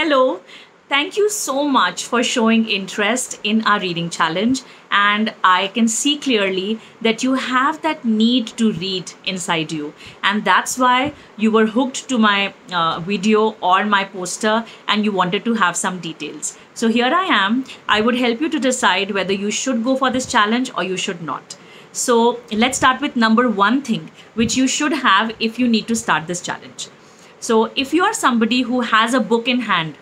Hello, thank you so much for showing interest in our reading challenge. And I can see clearly that you have that need to read inside you. And that's why you were hooked to my video or my poster and you wanted to have some details. So here I am. I would help you to decide whether you should go for this challenge or you should not. So let's start with number one thing, which you should have if you need to start this challenge. So if you are somebody who has a book in hand,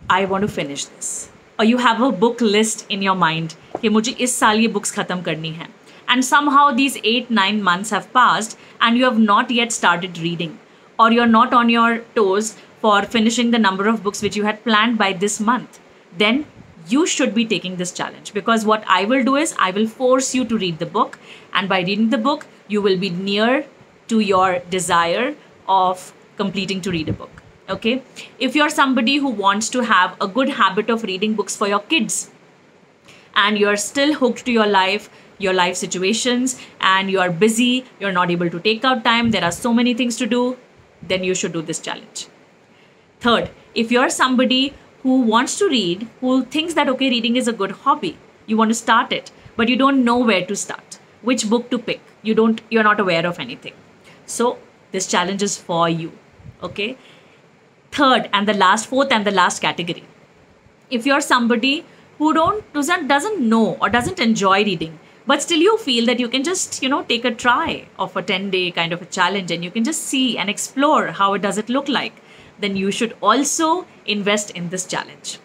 I want to finish this. Or you have a book list in your mind कि मुझे इस साल ये books खत्म करनी है. And somehow these 8-9 months have passed and you have not yet started reading. Or you're not on your toes for finishing the number of books which you had planned by this month. Then you should be taking this challenge, because what I will do is I will force you to read the book, and by reading the book you will be near to your desire of completing to read a book. Okay, if you're somebody who wants to have a good habit of reading books for your kids and you're still hooked to your life situations, and you're busy, you're not able to take out time, there are so many things to do, then you should do this challenge. Third, if you're somebody who wants to read, who thinks that, okay, reading is a good hobby, you want to start it, but you don't know where to start, which book to pick, you're not aware of anything. So this challenge is for you. Okay. Third and the last, fourth and the last category. If you're somebody who doesn't know or doesn't enjoy reading, but still you feel that you can just, take a try of a 10-day kind of a challenge and you can just see and explore how does it look like, then you should also invest in this challenge.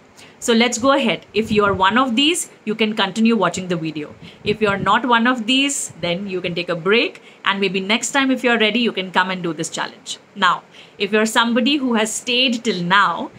So let's go ahead. If you're one of these, you can continue watching the video. If you're not one of these, then you can take a break, and maybe next time if you're ready, you can come and do this challenge. Now, if you're somebody who has stayed till now,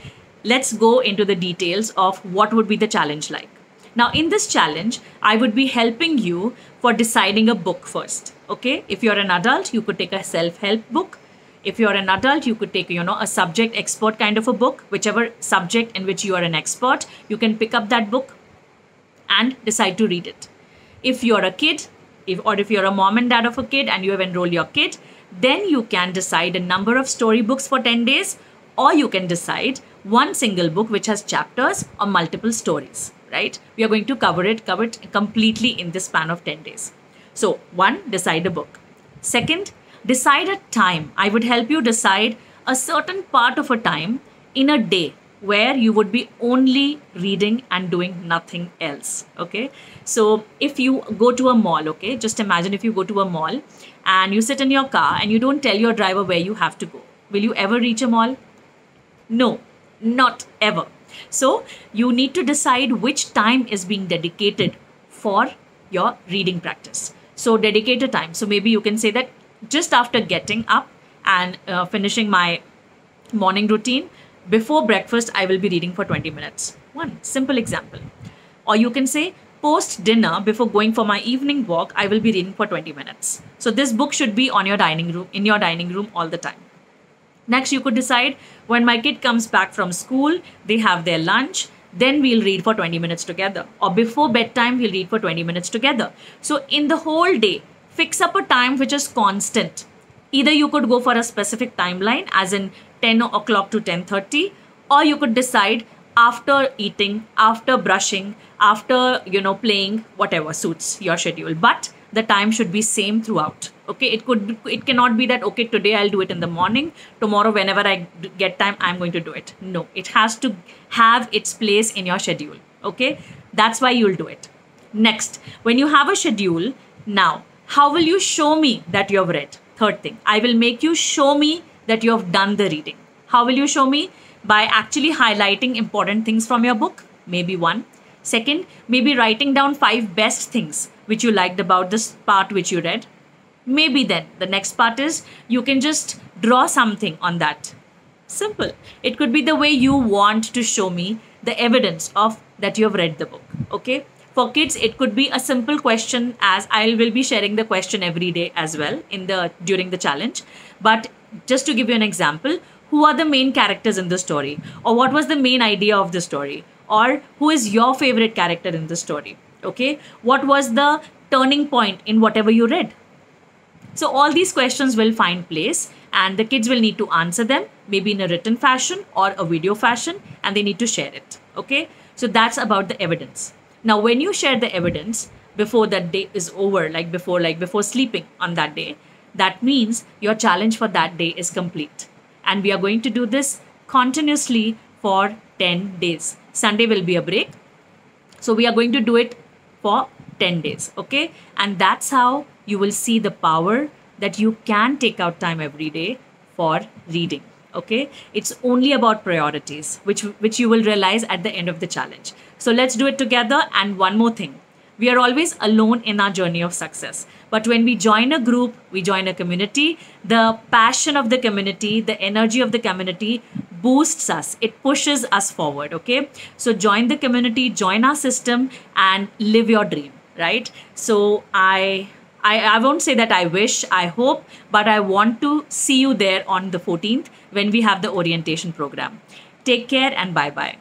let's go into the details of what would be the challenge like. Now, in this challenge, I would be helping you for deciding a book first. Okay, if you're an adult, you could take a self-help book. If you're an adult, you could take, a subject expert kind of a book, whichever subject in which you are an expert, you can pick up that book and decide to read it. If you're a kid, if you're a mom and dad of a kid and you have enrolled your kid, then you can decide a number of storybooks for 10 days, or you can decide one single book which has chapters or multiple stories, right? We are going to cover it completely in this span of 10 days. So one, decide a book. Second, decide a time. I would help you decide a certain part of a time in a day where you would be only reading and doing nothing else. Okay. So if you go to a mall, okay, just imagine if you go to a mall and you sit in your car and you don't tell your driver where you have to go. Will you ever reach a mall? No, not ever. So you need to decide which time is being dedicated for your reading practice. So dedicate a time. So maybe you can say that just after getting up and finishing my morning routine, before breakfast, I will be reading for 20 minutes. One simple example. Or you can say post dinner, before going for my evening walk, I will be reading for 20 minutes. So this book should be on your dining room, in your dining room all the time. Next, you could decide when my kid comes back from school, they have their lunch, then we'll read for 20 minutes together. Or before bedtime, we'll read for 20 minutes together. So in the whole day, fix up a time which is constant. Either you could go for a specific timeline, as in 10 o'clock to 10:30, or you could decide after eating, after brushing, after, playing, whatever suits your schedule. But the time should be same throughout. Okay, it cannot be that, okay, today I'll do it in the morning, tomorrow whenever I get time, I'm going to do it. No, it has to have its place in your schedule. Okay, that's why you'll do it. Next, when you have a schedule, now, how will you show me that you have read? Third thing, I will make you show me that you have done the reading. How will you show me? By actually highlighting important things from your book, maybe one. Second, maybe writing down 5 best things which you liked about this part which you read. Maybe then the next part is you can just draw something on that. Simple. It could be the way you want to show me the evidence of that you have read the book. Okay. For kids, it could be a simple question, as I will be sharing the question every day as well during the challenge. But just to give you an example, who are the main characters in the story? Or what was the main idea of the story? Or who is your favorite character in the story? Okay. What was the turning point in whatever you read? So all these questions will find place and the kids will need to answer them, maybe in a written fashion or a video fashion, and they need to share it. Okay, so that's about the evidence. Now, when you share the evidence before that day is over, like before sleeping on that day, that means your challenge for that day is complete. And we are going to do this continuously for 10 days. Sunday will be a break. So we are going to do it for 10 days. Okay. And that's how you will see the power that you can take out time every day for reading. Okay. It's only about priorities, which you will realize at the end of the challenge. So let's do it together. And one more thing. We are always alone in our journey of success. But when we join a group, we join a community, the passion of the community, the energy of the community boosts us. It pushes us forward. Okay. So join the community, join our system, and live your dream. Right. So I won't say that I wish, I hope, but I want to see you there on the 14th when we have the orientation program. Take care and bye-bye.